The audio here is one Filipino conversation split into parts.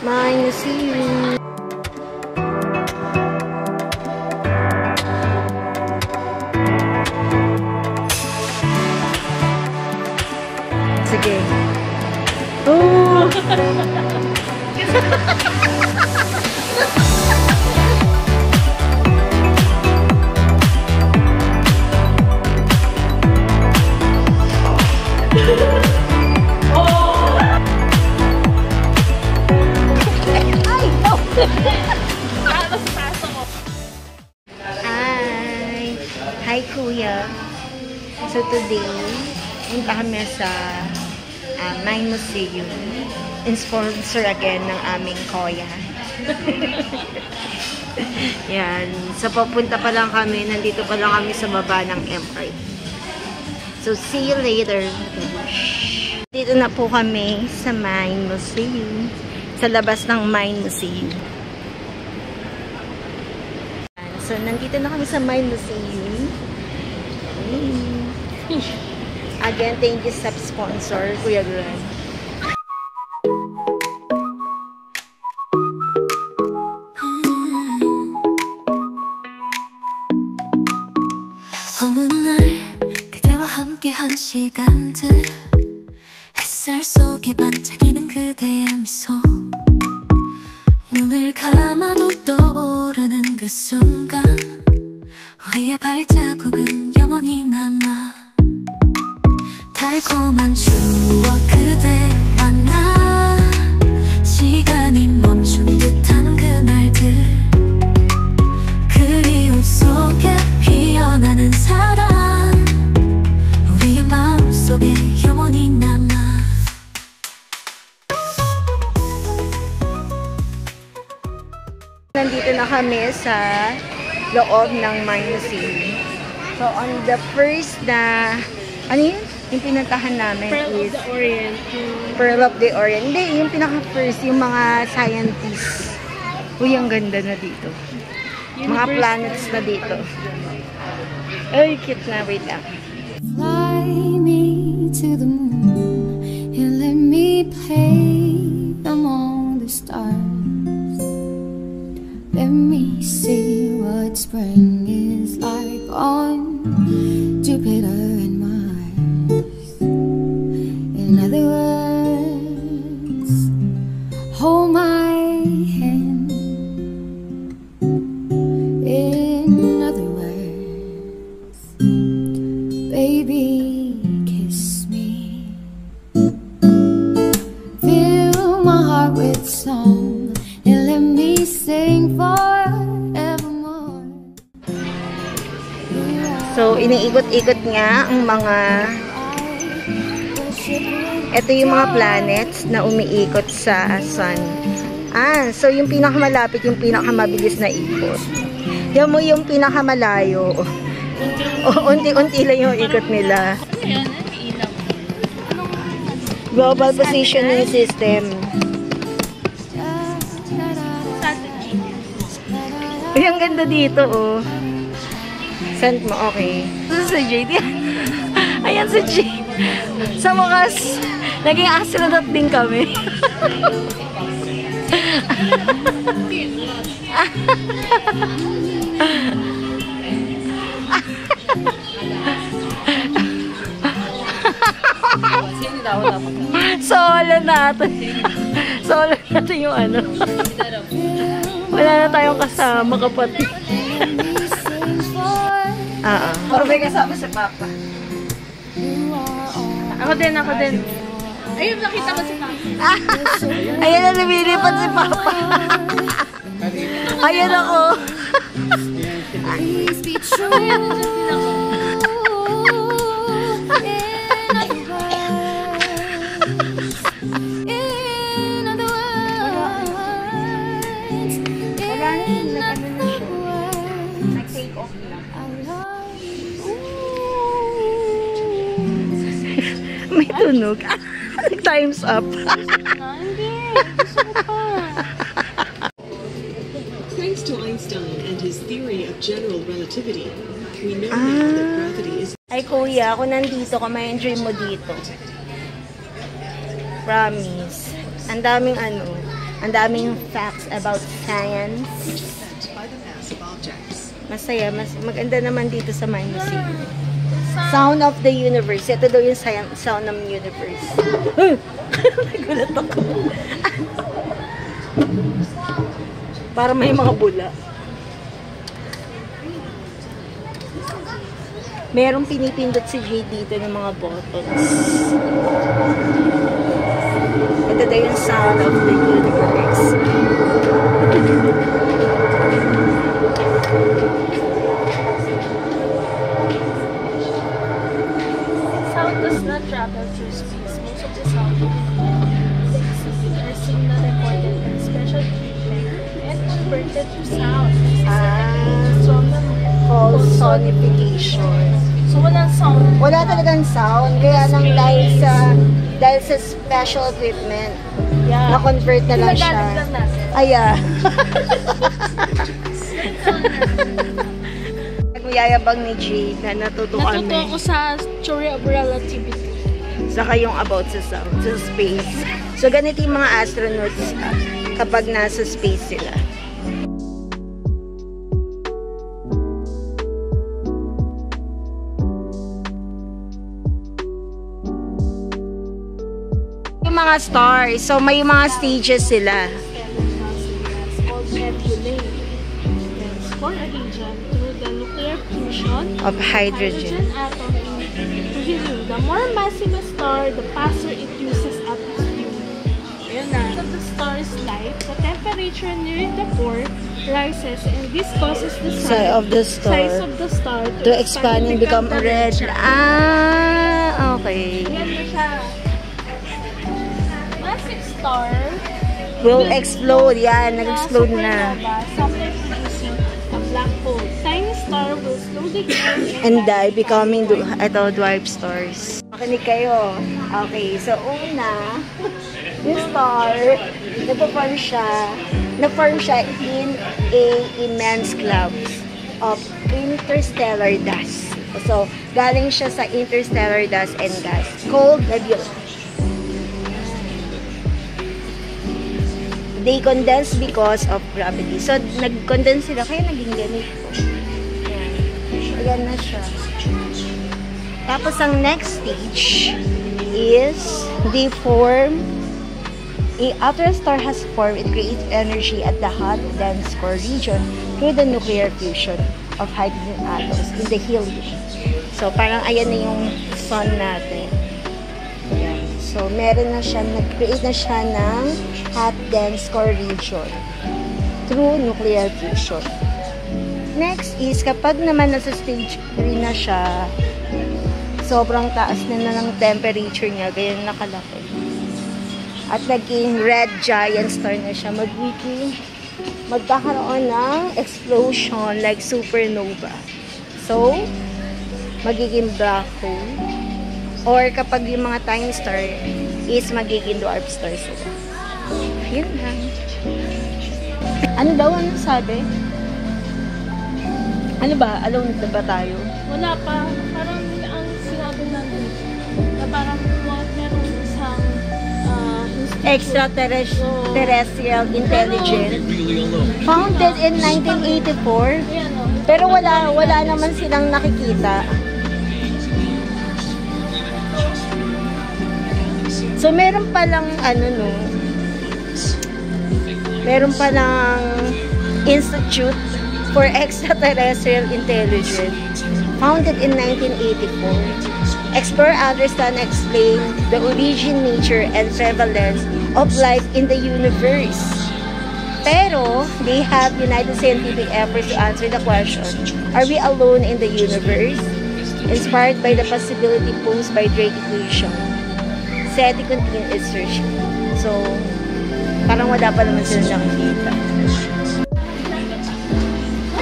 Mine to see you. Sige. Oh! Hi Kuya. So today, punta kami sa Mine Museum. Sponsor again ng aming Kuya. Yan. So papunta pa lang kami. Nandito pa lang kami sa baba ng MRT. So see you later. Dito na po kami sa Mine Museum. Sa labas ng Mine Museum. So, nandito na kami sa Mine Museum. Again, thank you sa sponsor, Kuya Gran. 어느 날 그대와 함께한 시간들 햇살 속에 반짝이는 그대의 미소 눈을 감아도 떠오르는 그 순간 우리의 발자국은 영원히 남아 달콤한 추억 그대와 나 시간이 멈춘 듯한 그날들 그리움 속에 피어나는 사랑 우리의 마음속에 영원히 남아 Nandito na kami sa loob ng Mine Museum. So, on the first na, ano yun? Yung pinuntahan namin Pearl is of the Orient. Pearl of the Orient. Hindi, yung pinaka-first, yung mga scientists. Uy, ang ganda na dito. Mga planets na dito. Ay, cute na. Wait lang. Fly me to the moon and let me play among the stars. Let me see what spring is like on Jupiter and Mars. In other words, hold my hand. In other words, baby, kiss me. Fill my heart with song and let me sing forevermore. So, iniikot-ikot nga ang mga... Ito yung mga planets na umiikot sa sun. So yung pinakamalapit, yung pinakamabilis na ikot. Yan mo yung pinakamalayo. Unti-unti lang yung ikot nila. Global Positioning System. Uy, ang ganda dito, oh. Send mo, okay. Ito si JD. Ayan si JD. Sa wakas, naging astronaut din kami. Solo natin. Solo natin yung ano. Wala na tayong kasama, kapatid. Pero may kasama si Papa. Ako din. Ayun, nakita ko si Papa. Ayan na, lumilipad si Papa. Ayan ako. Please be true. May tunog. Time's up. Thanks to Einstein and his theory of general relativity, we know now that gravity is... Ay kuya, ako nandito ka, may enjoy mo dito. Promise. Ang daming ano, Ang daming facts about science. By the mass of objects. Masaya, maganda naman dito sa Mind Museum. Sound of the Universe. Ito daw yung sound ng universe. Nagulat ako. Para may mga bula. Merong pinipindot si Jade dito ng mga buttons. Ito daw yung sound of the universe. Sound does not travel through space. Most of the sound are signal recorded by special equipment and converted to sound. Called sonification. So, walang sound. Wala talagang sound. Kaya lang dahil sa special equipment, na-convert na lang siya. Ginagamit lang natin. Nagmayayabang ni Jade na natuto kami. Natuto ako sa theory of relativity. Saka yung about sa sound, sa space. So, ganito yung mga astronauts kapag nasa space sila. Yung mga stars. So, may mga stages sila. Called nebulae. For a region through the nuclear fusion Of hydrogen. atom in helium. The more massive a star, the faster it uses up its fuel. Ayun na. Of the star's life, the temperature near the core rises, and this causes the Size of the star. size of the star To expand and become red. Okay. Ayan na siya. Massive star Will explode. Yan, nag-explode na. Sometimes producing a black hole. Tiny star will slowly grow And die, becoming dwarf stars. Makinig kayo. Okay, so una, yung star, na-form siya in a immense clouds of interstellar dust. So, galing siya sa interstellar dust and gas called nebula. They condense because of gravity. So, nag-condense sila, kaya naging ganito. Yan. Ayan na siya. Tapos, ang next stage is they form. After a star has formed, it creates energy at the hot, dense core region through the nuclear fusion of hydrogen atoms in the helium. So, parang ayan na yung sun natin. Ayan. So, meron na siya, nag-create na siya ng hot, dense core region through nuclear fusion. Next is, kapag naman nasa stage 3 na siya, sobrang taas na ng temperature niya, ganyan nakalaki. At naging red giant star na siya, magkakaroon ng explosion like supernova. So, magiging black hole. Or kapag yung mga tiny star is magiging dwarf star sila. Yun lang. Ano daw? Ano sabi? Ano ba? Alone na ba tayo? Wala pa. Parang ang sinabi natin na parang merong isang Extraterrestrial intelligence. Founded in 1984. Ayan, o. Pero wala naman silang nakikita. So, meron palang, meron palang Institute for Extraterrestrial Intelligence, founded in 1984. Explore, understand, explain the origin, nature, and prevalence of life in the universe. Pero, they have united scientific efforts to answer the question, are we alone in the universe? Inspired by the possibility posed by Drake equation. SETI continued its search. So, parang wala pa naman sila nakikita.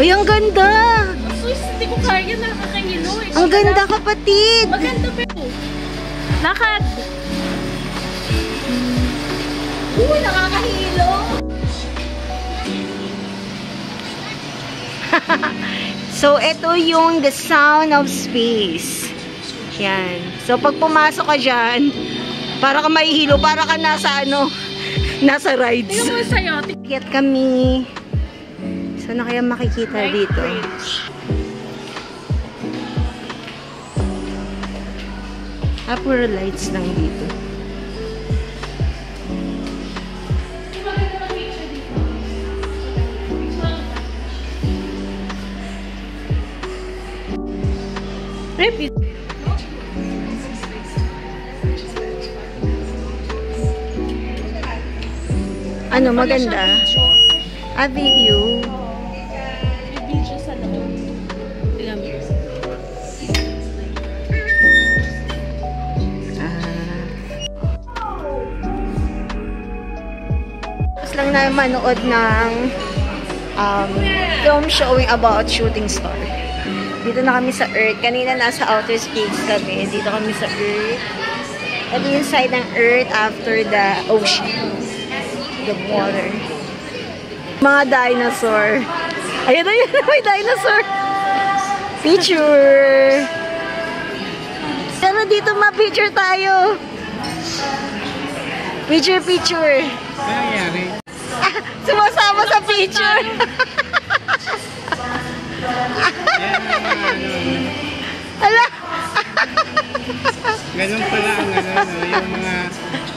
Uy, ang ganda! Sus, hindi ko kaya nakakahilo eh. Ang ganda, kapatid! Maganda pero. Lakad! Uy, nakakahilo! So, ito yung the sound of space. Yan. So, pag pumasok ka dyan, para ka mahihilo, para ka nasa Nasa rides. Tingnan mo sa'yo. Kiyat kami. So, na kaya makikita dito? Puro lights lang dito. Repeat. Ano, maganda? Video. May video sa loob. Tingnan mo. Tapos lang na manood ng film showing about Shooting Star. Dito na kami sa Earth. Kanina nasa outer space kami. Dito kami sa Earth. Ito yung side ng Earth after the ocean. The water. Mga dinosaur. Ayun na yun. May dinosaur. Picture. Pero dito ma-picture tayo. Picture. Ano nangyari? Sumasama sa picture. Ala. Ganun pala ang yung mga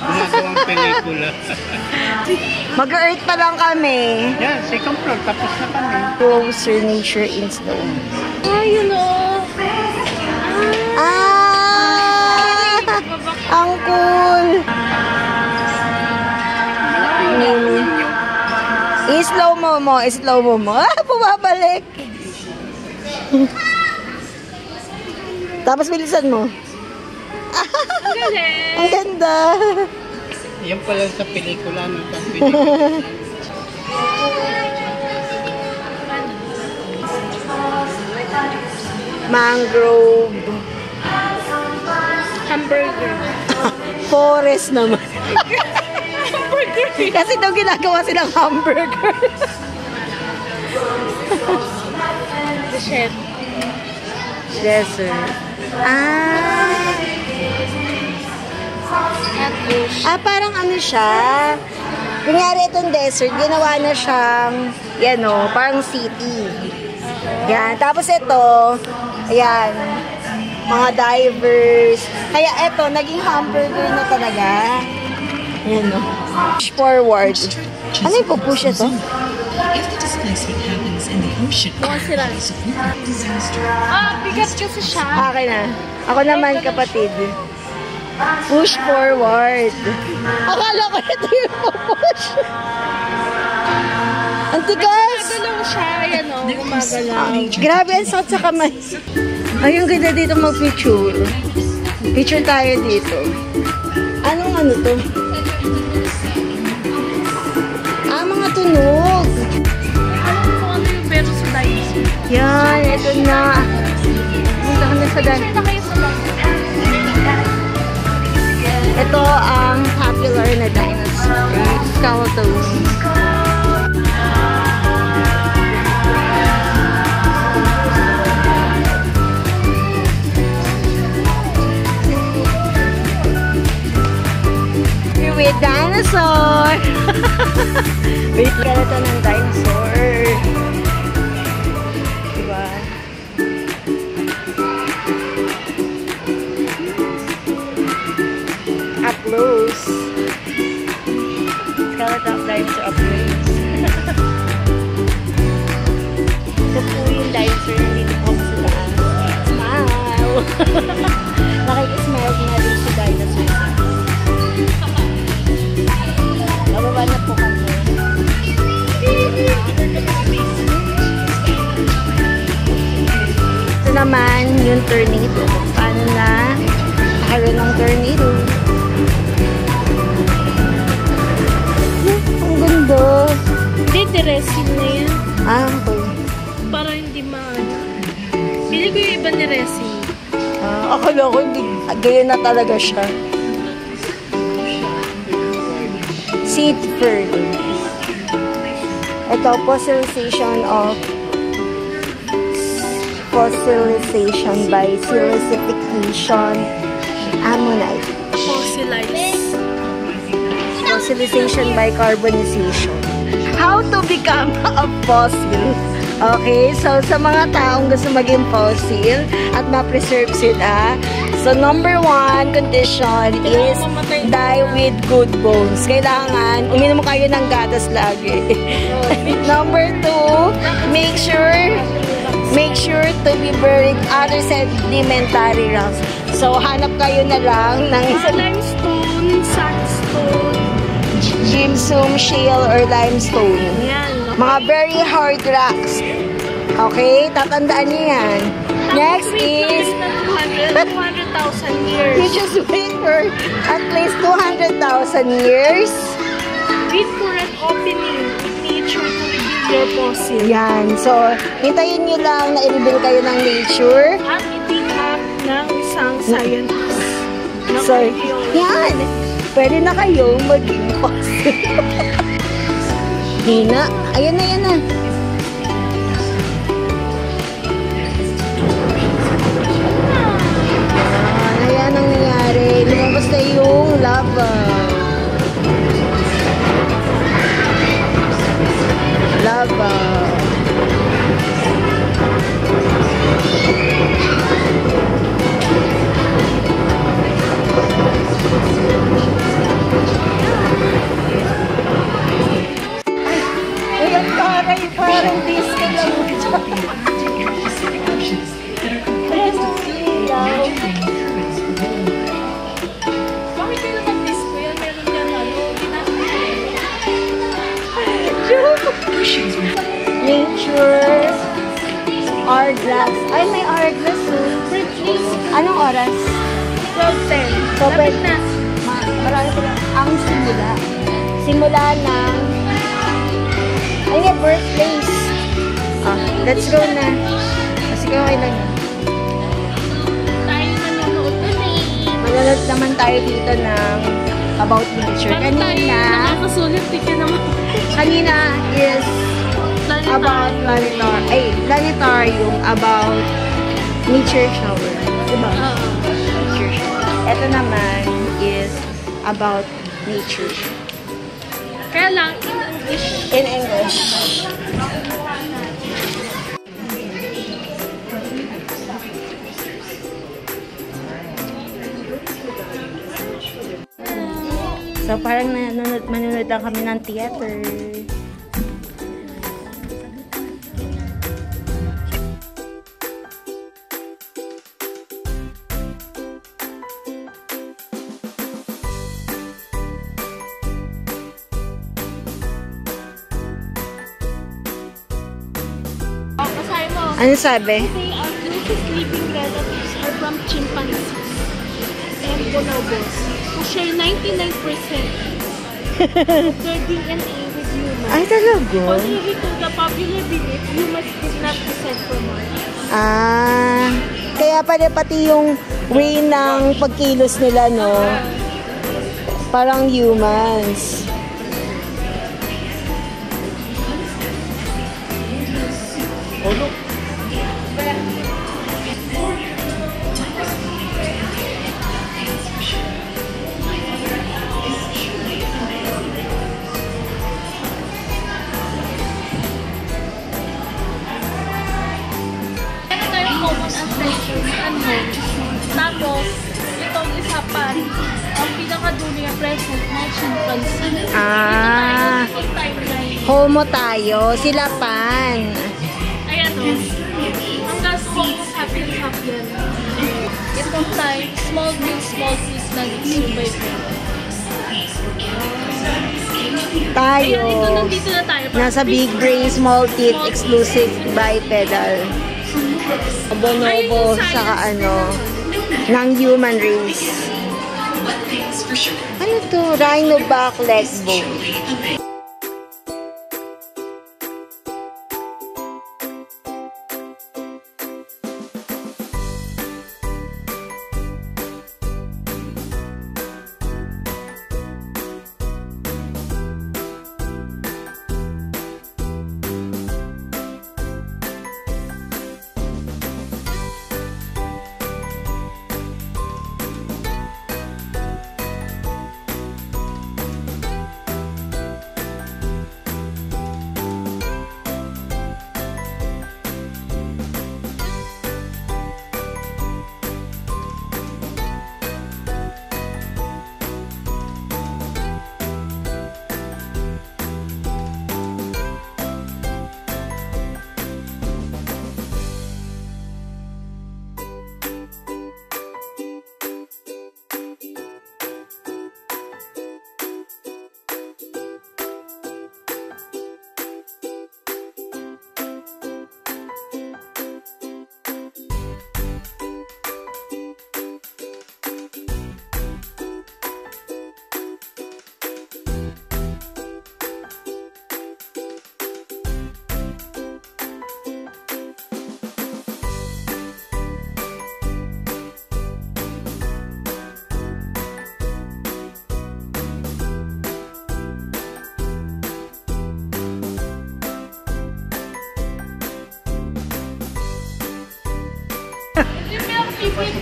gumagawang pelikula. Mag-earth pa lang kami. Yan, second floor, tapos na kami. Closer nature in snow. Yun o. Ang cool. I-slow mo mo. Bumabalik. Tapos bilisan mo. Galing. Ang ganda. Yan pala sa pelikula. No? Mangrove. Hamburger. Forest naman. Hamburger. Kasi daw ginagawa silang hamburger. The chef. Desert. Parang ano siya. Kunyari itong desert, ginawa na siyang, yan o, parang city. Yan. Tapos ito, ayan, mga divers. Kaya ito, naging hamburger na talaga. Yan o. Push forward. Ano yung pupush ito? If the displacement happens in the ocean, Mga sila. disaster. Bigat kasi siya. Akin na. Ako naman, kapatid. Push forward. Akala ko ito yung push. Ang tigas. Gumagalaw siya. Ayan o. Gumagalaw. Grabe, ang sakit sa kamay. Ay, yung ganda dito mag-picture. Picture tayo dito. Anong ano to? Mga tunog. Alam mo ano yung pero sa dinosaur? Yan, ito na. Punta kami sa dinosaur. Share na kayo sa dinosaur. Ito ang popular na dinosaur. Skeleton. Here with dinosaur. Wait, skeleton ng dinosaur. Diba? Up close. Skeleton of dinosaur up close. Ito po yung dinosaur na dito po sa taas. Smile! Nakikismile na rin si dinosaur. Bababa na po kami. Ito naman yung tornado. Paano na nakaroon ng tornado? Ang ganda. Hindi, diresin na yan. Okay. Para hindi maano. Pili ko yung iba ni resin. Akala ko hindi. Ganyan na talaga siya. Seed fern. Ito, fossilization by silicification ammonite. Fossilize. fossilization by carbonization. How to become a fossil? Okay, so sa mga taong gusto maging fossil at ma-preserve sila, so number 1 condition is die with good bones. Kailangan, uminom kayo ng gatas lagi. Number 2, make sure to be buried other sedimentary rocks. So, hanap kayo na lang ng limestone, sandstone, gypsum, shale, or limestone. yan. Mga very hard rocks. Okay? Tatandaan niyo yan. Next is 200,000 years. you just wait for at least 200,000 years. Read current opening with nature to reveal your fossil. Yan. So, hintayin nyo lang na i-reveal kayo ng nature. At i-dig up ng isang scientist. So, yan. Pwede na kayong maging fossil. Hina. Ayan na, yan na. Ayan ang nangyari. Lumabas na yung lava. Lava. Ayan, parang disco lang. Bakit kayo nag-disco yan? Meron yan, Nature. Hourglass. Ay, may hourglass. Anong oras? 12:10. So, Lapit na. Marami ko lang. Ang simula. Simula ng birthplace. Let's go na. Sige, okay lang. Tayo nanonood na Manonood naman tayo dito ng about nature. Nakakasulit tika naman. Kanina is about planetarium, about nature shower. Diba? Nature shower. Ito naman is about nature. Kaya lang, in English. In English. So, parang manonood lang kami ng theater. Basahin mo. Ano sabi? They are closest living relatives are from chimpanzees and bonobos, who share 99% of their DNA with humans. Ay, talaga? Contrary to the popular belief, humans did not descend from Mars. Kaya pala pati yung way ng pagkilos nila, no? Parang humans. Ito yung common ancestor na unknown. Tapos, itong isa pa, ang pinakadulo yung present na chimpanzee. Ito timeline. Homo tayo. Sila pan. Ayan o. Hanggang homo sapiens sapiens. Itong time, small trees lang survive. Tayo. Ayan, ito nandito na tayo. Nasa big brain, small teeth, exclusive bipedal. Bonobo, saka ng human race. Ano to? Rhino back leg bone.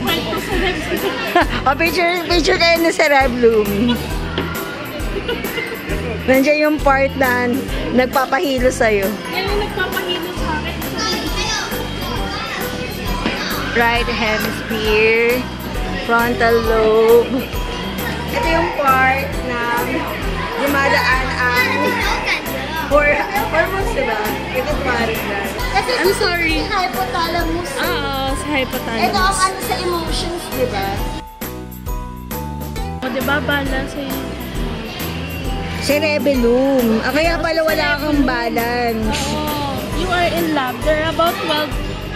kwento sa next. O, picture kayo na sa Reb Bloom. Nandiyan yung part na nagpapahilo sa'yo. Yan yung nagpapahilo sa akin. Right hemisphere, frontal lobe. Ito yung part na dumadaan ang hormones, diba? Ito part na. Kasi I'm sorry. hypothalamus. Oo, sa hypothalamus. Ito ang ano sa emotions, di ba? O, diba, balance sa'yo. Cerebellum. Kaya pala wala kang balance. Oh, you are in lab. There are about 12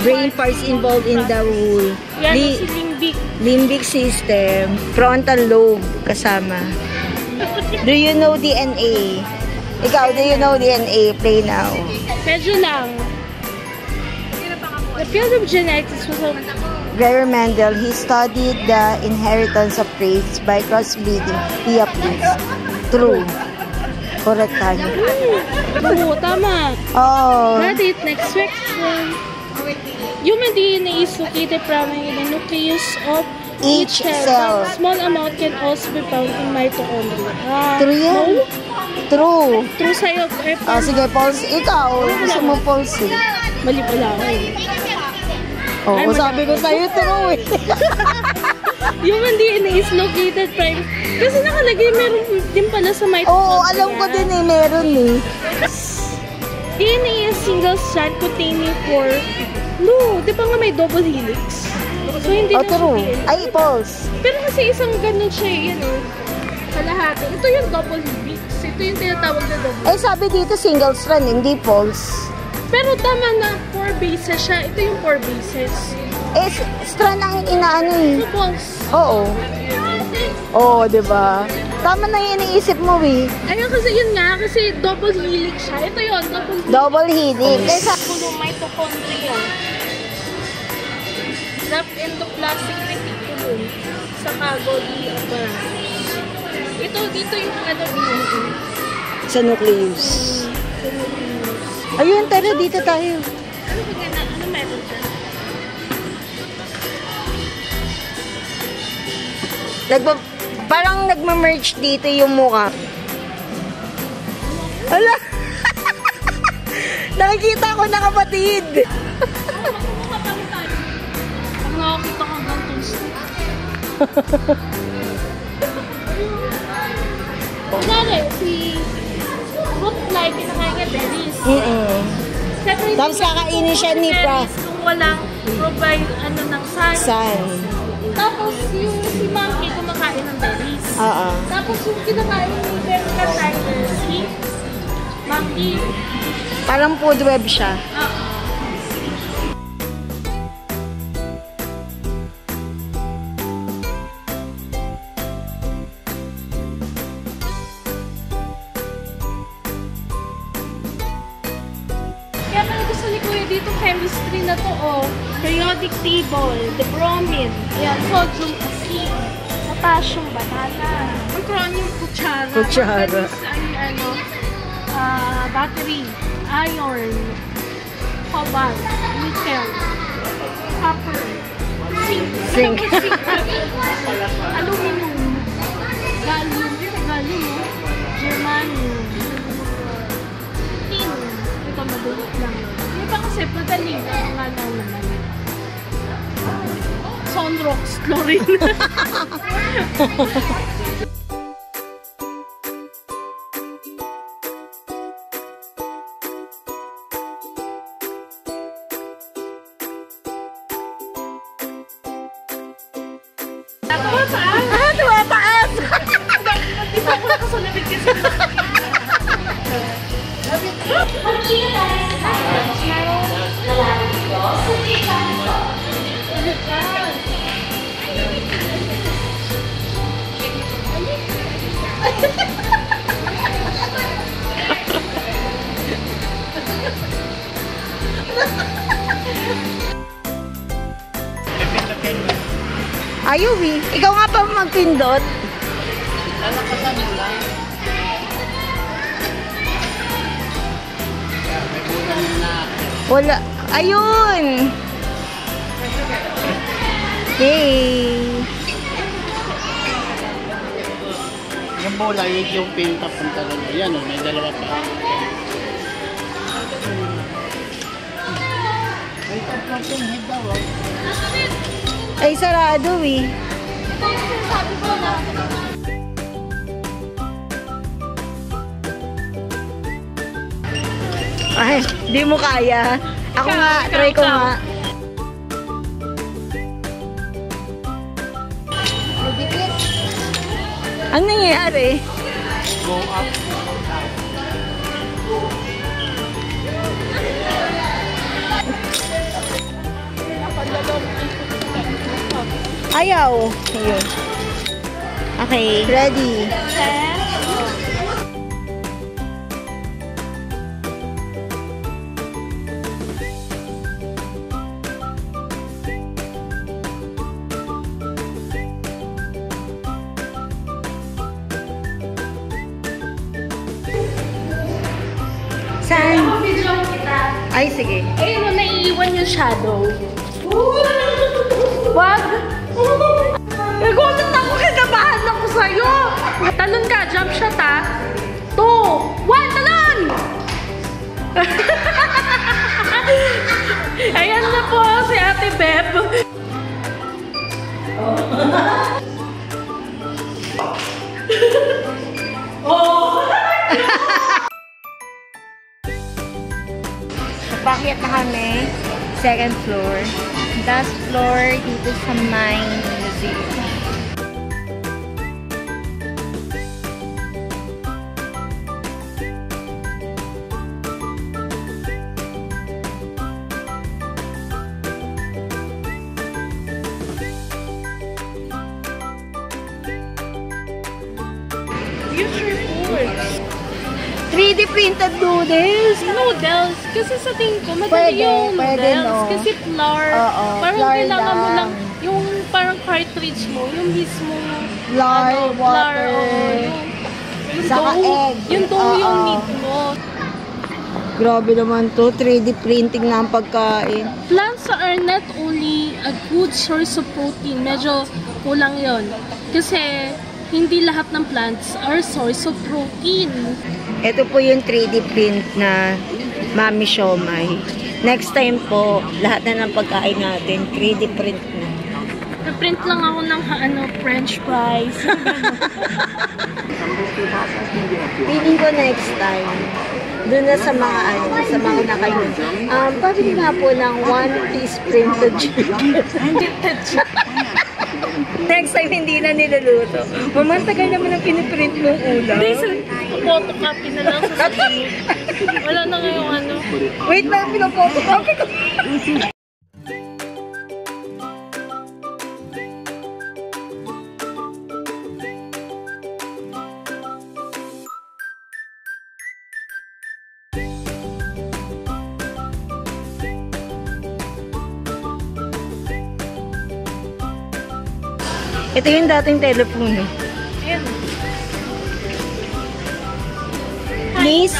Brain parts involved in the whole. yan si limbic. Limbic system, frontal lobe kasama. Do you know DNA? Ikaw, do you know DNA? Play now. Medyo lang. The field of genetics was a Gregor Mendel, he studied the inheritance of traits by crossbreeding via plants. True. Correct tayo. Oo, tama. Oh. Got it. Next question. Human DNA is located primarily in the nucleus of Each cell. A small amount can also be found in mitochondria. True yan? No? True. True sa'yo. Ah, sige, Pauls. Ikaw, gusto mo Pauls eh. Mali pala ako. Oo, sabi ko sa'yo, true eh. Human DNA is located primarily. Kasi nakalagay meron din pala sa mitochondria. Oo, alam ko din eh, meron eh. DNA is single strand containing 4. No, di ba nga may double helix? So, hindi Oh, na true. siya. Ay, Pauls. Pero kasi isang ganun siya, yan o. Kalahati. Ito yung double helix. Ito yung tinatawag na double. Eh, sabi dito single strand, hindi Pauls. Pero tama na, 4 bases siya. Ito yung 4 bases. Eh, strand ang inaano eh. So, false. Oo. Oo, diba? Tama na yung iniisip mo eh. Ayun kasi yun nga, kasi double helix siya. Ito yun, double helix. Double helix. Kaysa mitochondria. Left endoplasmic reticulum sa Golgi apparatus. Ito, dito yung ano dito. Sa nucleus. Ayun, tara, dito tayo. Ano ba ganyan? Ano meron dyan? Parang nagma-merge dito yung mukha. Hala! Nakikita ko na kapatid! Pag nakakita ka ganitong stick. Kunwari, si fruit fly, kinakain niya berries. Siyempre, hindi Tapos kakainin siya ni berries kung walang provide ano ng sun. Sun. Tapos yung si monkey kumakain ng berries. Oo. Tapos yung kinakain ni Berry Tiger, si monkey. Parang food web siya. Kaya pala gusto ni Kuya dito chemistry na to, oh. Periodic table, the bromine, ayan, sodium acid, potassium, banana. Magkaroon yung kutsara. Kutsara. Magalis ay, battery, iron, cobalt, nickel, copper, zinc, aluminum, gallium, germanium, tin. Ito madulot lang. Hindi pa kasi madali na nga lang naman. Sonrox, chlorine. Tumataas! Di ba ako nakasunabit kasi? Ayaw eh. Ikaw nga pa magpindot. Wala. Ayun! Yay! Yung bola, yung pinta punta lang. Yan o, may dalawa pa. Ay, tapos yung head daw. Ay, sarado eh. Ay, di mo kaya. Ako nga, try ko nga. Ano nangyayari? Go up. Ayaw. Ayun. Okay, ready. Saan? Video kita. Ay, sige. Ayun o, naiiwan yung shadow. Wag! Nagulat ako, kinabahan ako sa'yo! Talon ka, jump shot ha. 2, 1, talon! Ayan na po si Ate Beb. Pakyat na kami. Second floor. Last floor dito sa Mine Museum. Future foods. 3D printed noodles. Noodles. Kasi sa tingin ko, madali Pwede, yung pwede, noodles. no? Kasi flour. Oo, Parang flour kailangan mo lang. lang yung parang cartridge mo, yung mismo Flour, water, yung saka dough. egg. Yung dough yung Oo. need mo. Grabe naman to. 3D printing na ang pagkain. Plants are not only a good source of protein. Medyo kulang yon. Kasi hindi lahat ng plants are source of protein. Ito po yung 3D print na Mami Siomay. Next time po, lahat na ng pagkain natin, 3D print na. Na-print lang ako ng french fries. Feeling ko next time, doon na sa mga sa mga nakain. Pabili nga po ng one piece printed chicken. Next time, hindi na niluluto. Mamantagal naman ang piniprint mong ulam. Photocopy na lang sa susunod. Wala na ngayong Wait lang, pinapotocopy ko. Ito yung dating telepono. Ayan. Please,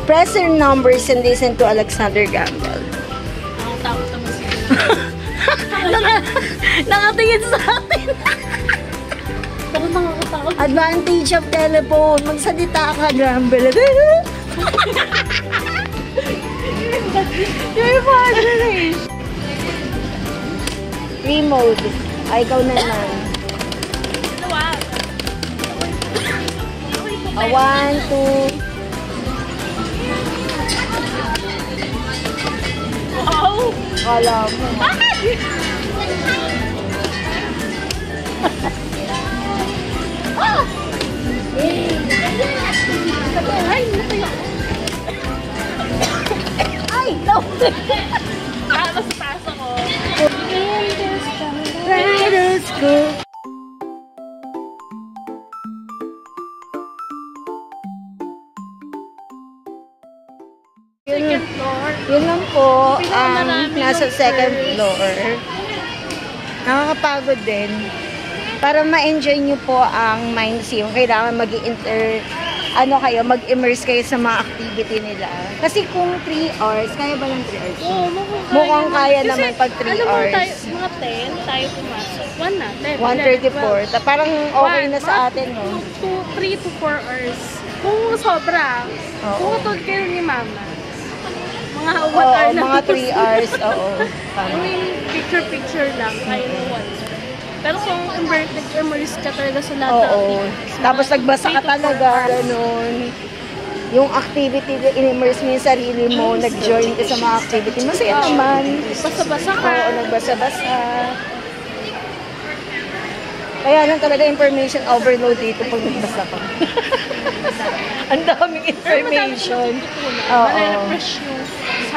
press your numbers and listen to Alexander Gamble. Nakakatakot naman sila. Nakatingin sa atin. Ako nakakatakot. Advantage of telephone. Magsalita ka, Gamble. You're fine. Remote. Ay, ikaw na lang. Dalawa. 1, 2. Wow! Kala mo. Ay, natayo. Ay, no. Mas taas ako. Let's go. Second floor. Yun lang po ang Pinakamarami nasa yung second first. floor. Nakakapagod din. Para ma-enjoy nyo po ang Mine Museum, kailangan mag-immerse kayo sa mga activity nila. Kasi kung 3 hours, kaya ba ng 3 hours? Oo, Mukhang kaya Kasi, naman pag 3 hours. Tayo, mga 10 tayo pumasok. 1 na. 1:34. Parang okay na sa atin, no? 3 to 4 hours. Kung sobra, Oo. kung katulad kayo ni Mama, mga 1 Oo, hour lang. mga 3 hours, oo. Kung picture-picture lang, kaya ng 1. Pero kung nag-immerse ka talaga sa lahat ng Oo. activities, Tapos nagbasa 3 ka to 4 talaga, hours. ganun. Yung activity, in-immerse mo yung sarili mo, nag-join ka sa mga activity. Masaya naman. Basa-basa ka. Oo, nagbasa-basa. Kaya lang talaga information overload dito pag nagbasa ka. Ang daming information. Oo. Mare-refresh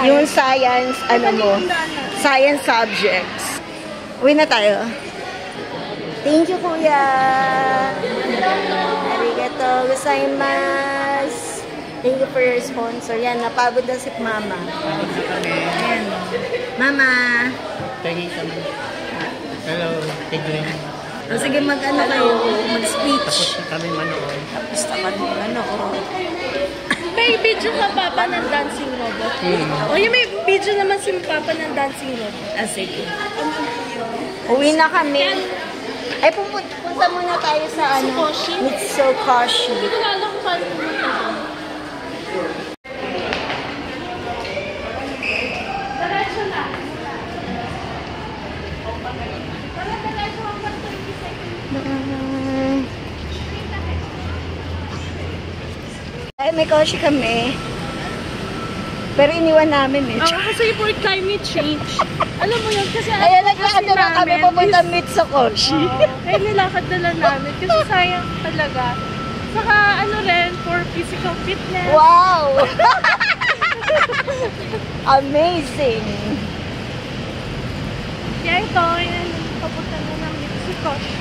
Yung science, science subjects. Uwi na tayo. Thank you, Kuya. Arigato gozaimasu. Thank you for your sponsor. Yan, napagod na si Mama. Ayan. Mama. Peggy kami. Hello, Peggy. Sige, mag-speech. Tapos kami manood. Tapos naman manood. May video ka, Papa, ng dancing robot. O yung may video naman si Papa ng dancing robot. Sige. Uwi na kami. Ay, punta muna tayo sa Mitsukoshi? Mitsukoshi. Hindi ko alam paano pumunta doon. Diretso na. Diretso ang 20 seconds. Ay, may koshi kami. Pero iniwan namin eh. Kasi for climate change. Alam mo yun, kasi Ayan, naglakad na lang kami papunta Mitsukoshi. Kaya nilakad na lang namin. Kasi sayang talaga. Saka rin, for physical fitness. Wow! Amazing! Kaya ito, yan, papunta na ng Mitsukoshi.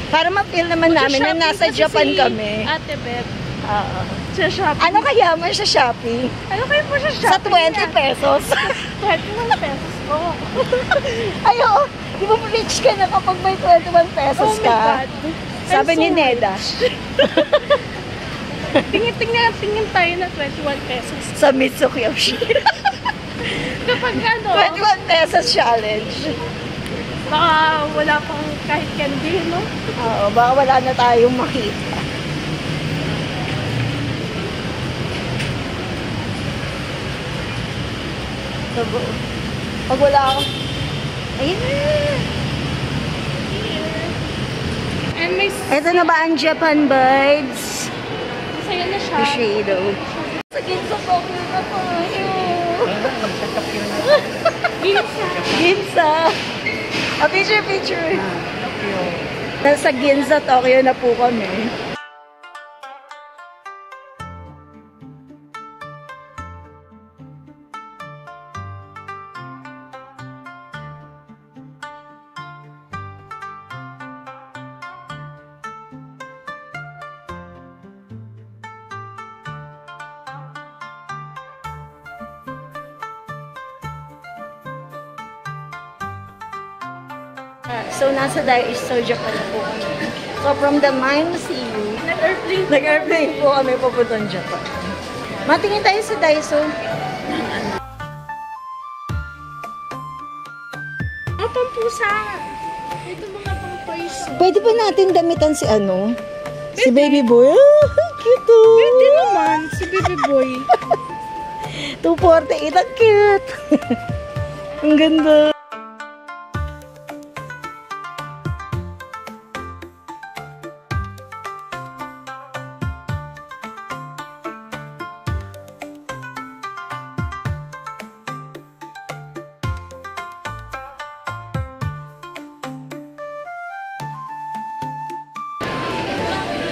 Para ma-feel naman namin na nasa Kasi Japan si kami. Ate Beth, Oo. sa shopping. Ano kaya mo sa Shopee? Ano kayo po sa Sa shopping 20 pesos. 21 pesos po. Ay, oo. Di ba rich ka na kapag may 21 pesos Oh my ka? God. Sabi I'm ni so Neda. Tingin tayo na 21 pesos. Sa Mitsukoshi. Kapag 21 pesos challenge. baka wala pang kahit candy, no? Oo, baka wala na tayong makita. Pag wala ako, ayun na. And may Ito na ba ang Japan Bites? masaya na siya. Shiseido. Sa Ginza Tokyo na tayo. Ginza. Ginza. A picture. Nasa Ginza Tokyo na po kami. So, nasa Daiso, Japan na po kami. So, from the mine see you. Nag-airplane. Nag-airplane po kami papuntang Japan. Matingin tayo sa Daiso. Mga pampusa. Ito mga pang-toys. Pwede ba natin damitan si Si Baby Boy? Ah, cute oh. Pwede naman, si Baby Boy. 248, ang cute. Ang ganda.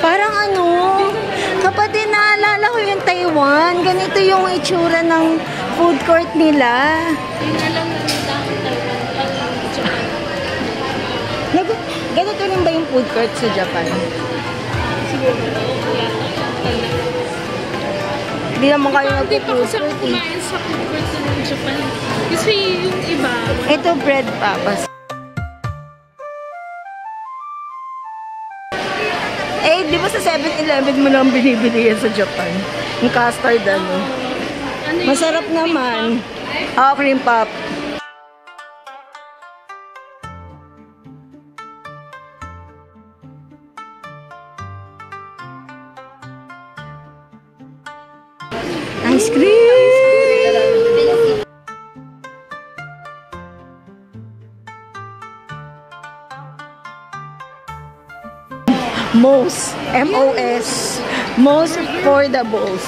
Parang kapatid, naalala ko yung Taiwan. Ganito yung itsura ng food court nila. Yun na lang nalita ang Taiwan. Japan. Ganito rin ba yung food court sa Japan? Siguro. Hindi naman kayo Hindi pa nag-food kasi ako court eh. kumain sa food court ng Japan. Kasi yung iba, Ito bread papas. Di ba sa 7-Eleven mo lang binibili yan sa Japan? Yung custard, ano? Masarap naman. Oo, cream puff. Ice cream! Most, M-O-S, most affordables.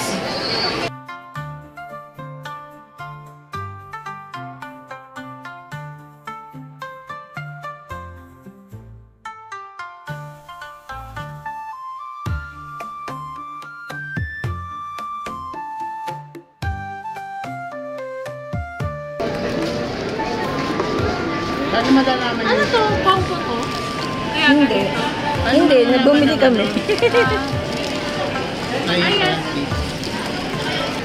Paano malalaman Ano yun? to? Pangpo to? Kaya Hindi. Hindi, bumili kami. Ay, Ayan. plastic.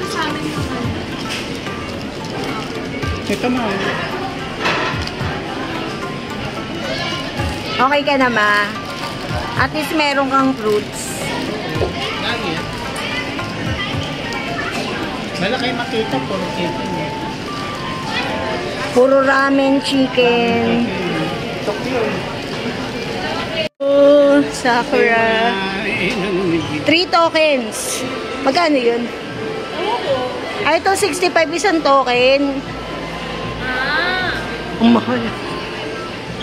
Sa amin yung ano. Ito mo. Okay ka na, ma? At least meron kang fruits. Lagi. Malaki makita, puro chicken. Puro ramen, chicken. Tokyo. Oh, Sakura. Ay, nanunigit. 3 tokens. Magkano yun? Ay, ito 65 isang token. Ah. Ang mahal.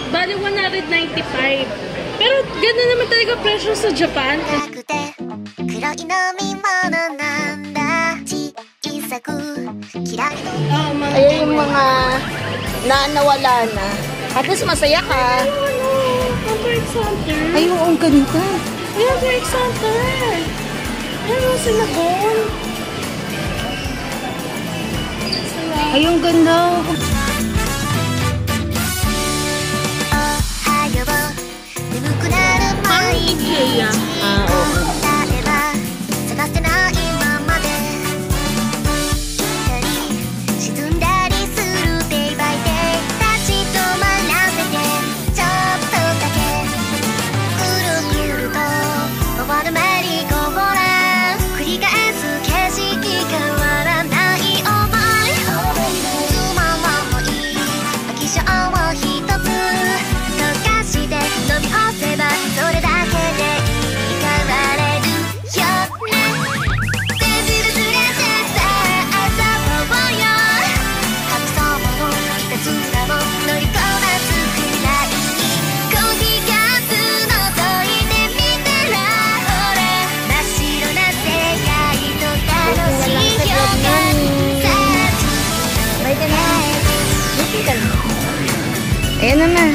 Bali 195. Pero gano'n naman talaga presyo sa Japan. くて黒い飲み物なんだ小さくキラリと Ayan yung mga nawala na. At least masaya ka. Ano? Hamburg Center. Ay, oo, ang ganda. Ay, Hamburg Center. Ano sila doon? Ay, ang ganda. おはよう眠くなる毎日 Ikea. 答えは探してないままで浸ったり沈んだりする Day by day 立ち止まらせてちょっとだけくるくると回るメリーゴーラン繰り返す景色変わらない想いつままもいい飽き性を一つ溶かして飲み干せばそれだけでいい変われるよね手ずれてさあ遊ぼうよ神様のいたずらも乗りこなすくらいにコーヒーカップ覗いてみたらほら真っ白な世界と楽しい予感さあ Bye ka na. Ayan naman.